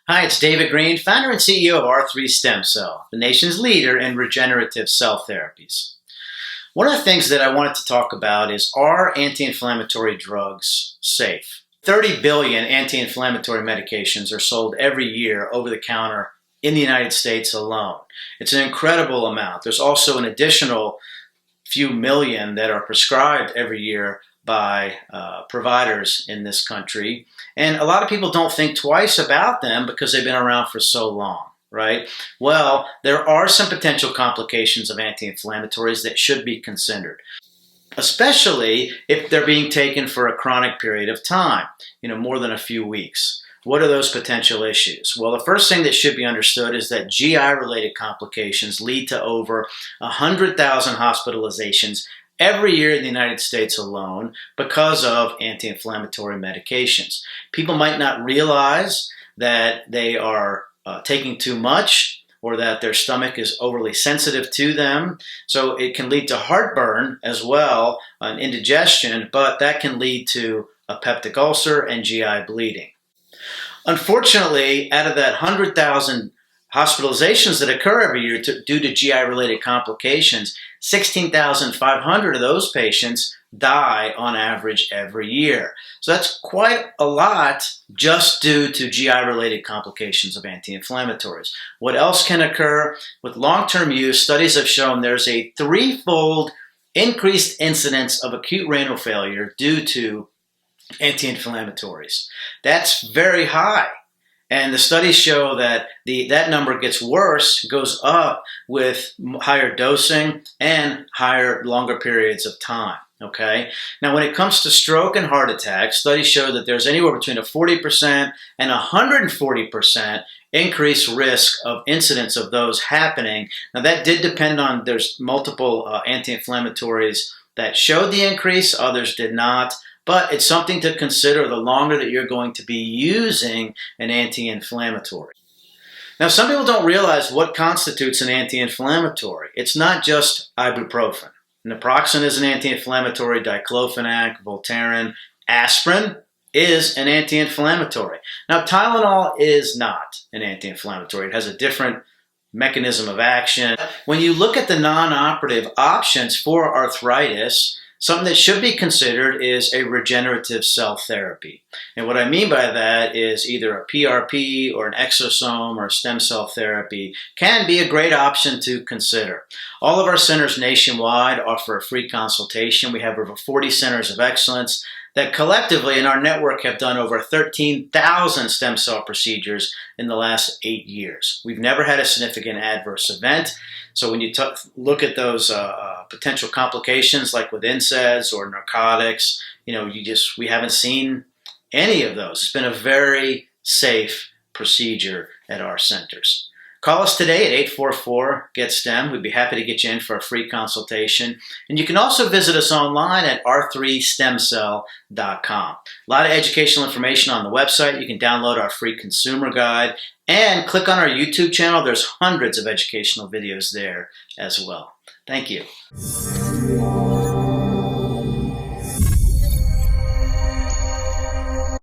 Hi, it's David Greene, founder and CEO of Arthritis Stem Cell, the nation's leader in regenerative cell therapies. One of the things that I wanted to talk about is, are anti-inflammatory drugs safe? 30 billion anti-inflammatory medications are sold every year over the counter in the United States alone. It's an incredible amount. There's also an additional few million that are prescribed every year by providers in this country. And a lot of people don't think twice about them because they've been around for so long, right? Well, there are some potential complications of anti-inflammatories that should be considered, especially if they're being taken for a chronic period of time, more than a few weeks. What are those potential issues? Well, the first thing that should be understood is that GI-related complications lead to over 100,000 hospitalizations every year in the United States alone because of anti-inflammatory medications. People might not realize that they are taking too much or that their stomach is overly sensitive to them. So it can lead to heartburn as well, and indigestion, but that can lead to a peptic ulcer and GI bleeding. Unfortunately, out of that 100,000 hospitalizations that occur every year due to GI-related complications, 16,500 of those patients die on average every year. So that's quite a lot just due to GI-related complications of anti-inflammatories. What else can occur? With long-term use, studies have shown there's a threefold increased incidence of acute renal failure due to anti-inflammatories. That's very high. And the studies show that that number gets worse, goes up with higher dosing and longer periods of time. Okay. Now, when it comes to stroke and heart attack, studies show that there's anywhere between a 40% and 140% increased risk of incidence of those happening. Now, that did depend on, there's multiple anti-inflammatories that showed the increase, others did not. But it's something to consider the longer that you're going to be using an anti-inflammatory. Now, some people don't realize what constitutes an anti-inflammatory. It's not just ibuprofen. Naproxen is an anti-inflammatory, diclofenac, Voltaren, aspirin is an anti-inflammatory. Now, Tylenol is not an anti-inflammatory. It has a different mechanism of action. When you look at the non-operative options for arthritis, something that should be considered is a regenerative cell therapy. And what I mean by that is either a PRP or an exosome or stem cell therapy can be a great option to consider. All of our centers nationwide offer a free consultation. We have over 40 centers of excellence that collectively in our network have done over 13,000 stem cell procedures in the last 8 years. We've never had a significant adverse event. So when you look at those potential complications like with NSAIDs or narcotics, we haven't seen any of those. It's been a very safe procedure at our centers. Call us today at 844-GET-STEM. We'd be happy to get you in for a free consultation. And you can also visit us online at r3stemcell.com. A lot of educational information on the website. You can download our free consumer guide and click on our YouTube channel. There's hundreds of educational videos there as well. Thank you.